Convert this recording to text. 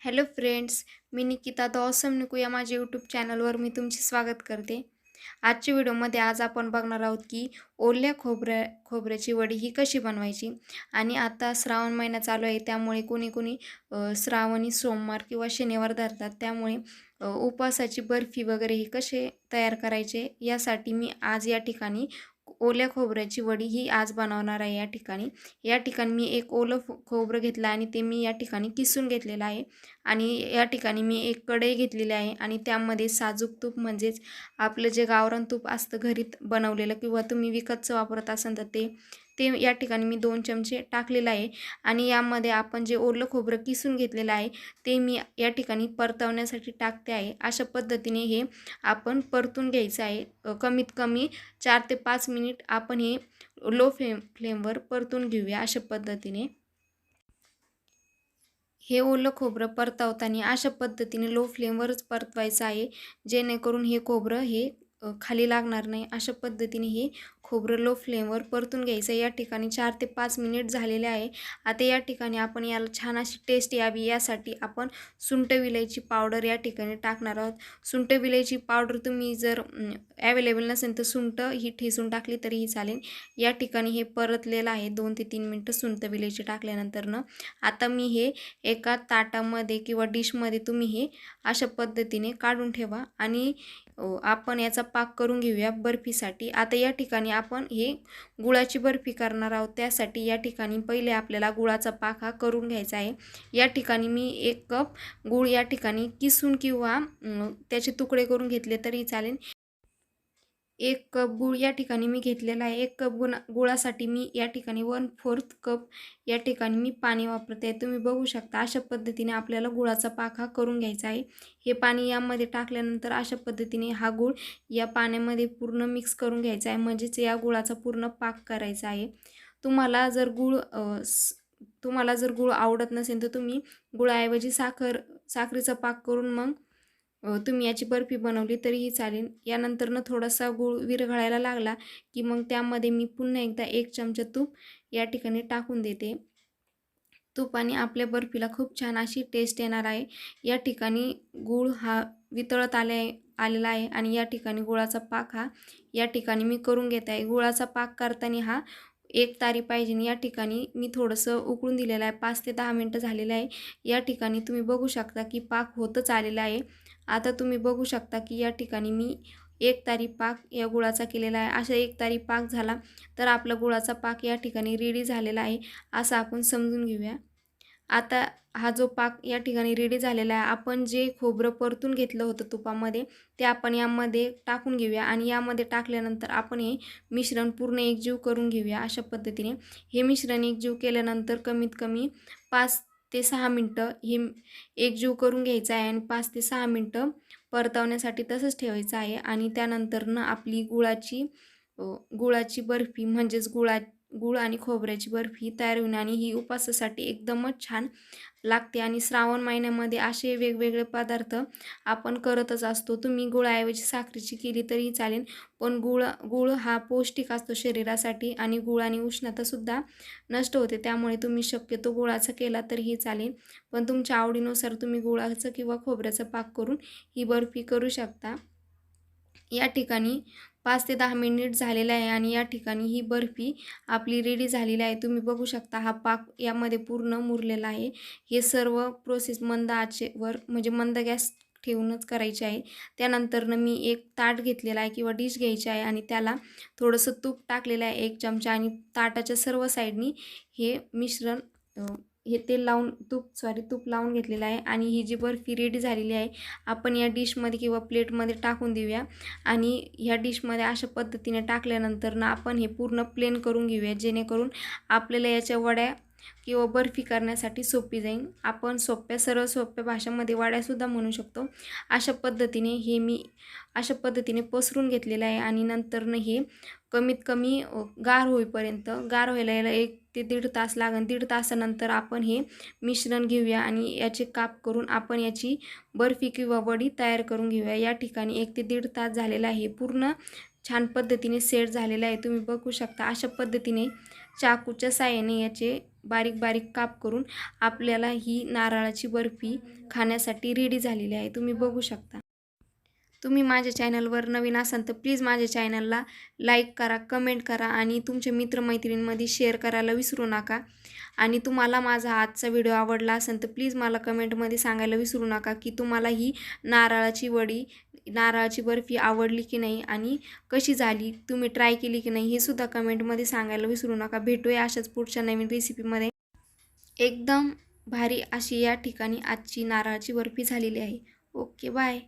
Hello friends, मी Nikita the awesome Niku या माझ्या यूट्यूब चॅनलवर मी तुमचे स्वागत करते. आजच्या व्हिडिओमध्ये आज आपण बघणार आहोत की ओल्या खोबऱ्याची वडी ही कशी बनवायची. आणि आता श्रावण महिना चालू आहे, त्यामुळे कोणी कोणी श्रावणी सोमवार किंवा शनिवार धरतात. त्यामुळे उपवासाची बर्फी वगैरे ही कसे तयार करायचे यासाठी मी आज या ठिकाणी ओल्या खोबऱ्याची वडी ही आज बनवणार आहे. या ठिकाणी मी एक ओलं खोबरं घेतलं आणि ते मी या ठिकाणी किसून घेतलेलं आहे. आणि या ठिकाणी मी एक कढई घेतलेली आहे आणि त्यामध्ये साजूक तूप म्हणजेच आपलं जे गावरान तूप असतं घरी बनवलेलं किंवा तुम्ही विकतचं वापरत असाल तर ते ते या ठिकाणी मी 2 चमचे टाकलेलं आहे. आणि यामध्ये आपण जे ओलं खोबरं किसून घेतलेलं आहे ते मी या ठिकाणी परतवण्यासाठी टाकते आहे. अशा पद्धतीने हे आपण परतून घ्यायचं आहे. कमीत कमी 4 ते 5 मिनिट आपण हे लो फ्लेमवर परतून घेऊया. अशा पद्धतीने हे ओलं खोबरं परतवताना अशा पद्धतीने लो फ्लेमवरच परतवायचं आहे, जेणेकरून हे खोबरं हे खाली लागणार नाही. अशा पद्धतीने हे खोबरं लो फ्लेमवर परतून घ्यायचं. या ठिकाणी 4 ते 5 मिनिट झालेले आहे. आता या ठिकाणी आपण याला छान अशी टेस्ट यावी यासाठी आपण सुंठ विलायची पावडर या ठिकाणी टाकणार आहोत. सुंठ विलायची पावडर तुम्ही जर अवेलेबल नसेल तर सुंठ ही ठेचून टाकली तरीही चालेल. या ठिकाणी हे परतलेलं आहे 2 ते 3 मिनिटं सुंठ विलायची टाकल्यानंतरनं. आता मी हे एका ताटामध्ये किंवा डिशमध्ये तुम्ही हे अशा पद्धतीने काढून ठेवा आणि आपण याचा पाक करून घेऊया बर्फीसाठी. आता या ठिकाणी आपण हे गुळाची बर्फी करणार आहोत. त्यासाठी या ठिकाणी पहिले आपल्याला गुळाचा पाक हा करून घ्यायचा आहे. या ठिकाणी मी 1 कप गूळ या ठिकाणी किसून किंवा त्याचे तुकडे करून घेतले तरी चालेल. 1 कप गूळ या ठिकाणी मी घेतलेला आहे. 1 कप गुळासाठी मी या ठिकाणी 1/4 कप या ठिकाणी मी पाणी वापरते आहे. तुम्ही बघू शकता अशा पद्धतीने आपल्याला गुळाचा पाक हा करून घ्यायचा आहे. हे पाणी यामध्ये टाकल्यानंतर अशा पद्धतीने हा गूळ या पाण्यामध्ये पूर्ण मिक्स करून घ्यायचा आहे, म्हणजेच या गुळाचा पूर्ण पाक करायचा आहे. तुम्हाला जर गूळ आवडत नसेल तर तुम्ही गुळाऐवजी साखरेचा पाक करून मग तुम्ही याची बर्फी बनवली तरीही चालेल. यानंतरनं थोडासा गूळ विरघळायला लागला की मग त्यामध्ये मी पुन्हा एकदा 1 चमचा तूप या ठिकाणी टाकून देते. तुपाने आपल्या बर्फीला खूप छान अशी टेस्ट येणार आहे. या ठिकाणी गूळ हा वितळत आलेला आहे आणि या ठिकाणी गुळाचा पाक हा या ठिकाणी मी करून घेत आहे. गुळाचा पाक करताना हा एकतारी पाहिजे. या ठिकाणी मी थोडंसं उकळून दिलेलं आहे. 5 ते 10 मिनिटं झालेलं आहे. या ठिकाणी तुम्ही बघू शकता की पाक होतच आलेला आहे. आता तुम्ही बघू शकता की या ठिकाणी मी एकतारी पाक या गुळाचा केलेला आहे. अशा एकतारी पाक झाला तर आपला गुळाचा पाक या ठिकाणी रेडी झालेला आहे असं आपण समजून घेऊया. आता हा जो पाक या ठिकाणी रेडी झालेला आहे, आपण जे खोबरं परतून घेतलं होतं तुपामध्ये ते आपण यामध्ये टाकून घेऊया आणि यामध्ये टाकल्यानंतर आपण हे मिश्रण पूर्ण एकजीव करून घेऊया. अशा पद्धतीने हे मिश्रण एकजीव केल्यानंतर कमीत कमी 5 ते 6 मिनटं हे एकजीव करून घ्यायचं आहे आणि 5 ते 6 मिनटं परतवण्यासाठी तसंच ठेवायचं आहे. आणि त्यानंतरनं आपली गुळाची बर्फी म्हणजेच गूळ आणि खोबऱ्याची बर्फी तयार होईल आणि ही उपवासासाठी एकदमच छान लागते. आणि श्रावण महिन्यामध्ये असे वेगवेगळे पदार्थ आपण करतच असतो. तुम्ही गुळाऐवजी साखरेची केली तरी चालेल, पण गूळ हा पौष्टिक असतो शरीरासाठी आणि गुळाने उष्णतासुद्धा नष्ट होते. त्यामुळे तुम्ही शक्यतो गुळाचा केला तरीही चालेल, पण तुमच्या आवडीनुसार तुम्ही गुळाचं किंवा खोबऱ्याचा पाक करून ही बर्फी करू शकता. या ठिकाणी 5 ते 10 मिनिट झालेलं आहे आणि या ठिकाणी ही बर्फी आपली रेडी झालेली आहे. तुम्ही बघू शकता हा पाक यामध्ये पूर्ण मुरलेला आहे. हे सर्व प्रोसेस मंद आचेवर म्हणजे मंद गॅस ठेवूनच करायची आहे. त्यानंतरनं मी एक ताट घेतलेला आहे किंवा डिश घ्यायची आहे आणि त्याला थोडंसं तूप टाकलेलं आहे 1 चमचा आणि ताटाच्या सर्व साईडनी हे मिश्रण हे तेल लावून तूप लावून घेतलेलं आहे. आणि ही जी बर्फी रेडी झालेली आहे आपण या डिशमध्ये किंवा प्लेटमध्ये टाकून देऊया. आणि ह्या डिशमध्ये अशा पद्धतीने टाकल्यानंतर ना आपण हे पूर्ण प्लेन करून घेऊया, जेणेकरून आपल्याला याच्या वड्या किंवा बर्फी करण्यासाठी सोपी जाईल. आपण सरळ सोप्या भाषेमध्ये वड्यासुद्धा म्हणू शकतो. अशा पद्धतीने पसरून घेतलेलं आहे आणि नंतरनं हे कमीत कमी गार व्हायला याला 1 ते 1.5 तास लागेल. 1.5 तासानंतर आपण हे मिश्रण घेऊया आणि याचे काप करून आपण याची बर्फी किंवा वडी तयार करून घेऊया. या ठिकाणी 1 ते 1.5 तास झालेला आहे. पूर्ण छान पद्धतीने सेट झालेला आहे. तुम्ही बघू शकता अशा पद्धतीने चाकूच्या साहाय्याने याचे बारीक बारीक काप करून आपल्याला ही नारळाची बर्फी खाण्यासाठी रेडी झालेली आहे. तुम्ही बघू शकता. तुम्ही माझ्या चॅनलवर नवीन असाल तर प्लीज माझ्या चॅनलला लाईक करा, कमेंट करा आणि तुमच्या मित्रमैत्रिणींमध्ये शेअर करायला विसरू नका. आणि तुम्हाला माझा आजचा व्हिडिओ आवडला असेल तर प्लीज मला कमेंटमध्ये सांगायला विसरू नका की तुम्हाला ही नारळाची बर्फी आवडली की नाही आणि कशी झाली, तुम्ही ट्राय केली की नाही हे सुद्धा कमेंटमध्ये सांगायला विसरू नका. भेटूया अशाच पुढच्या नवीन रेसिपीमध्ये. एकदम भारी अशी या ठिकाणी आजची नारळाची बर्फी झालेली आहे. Okay, bye.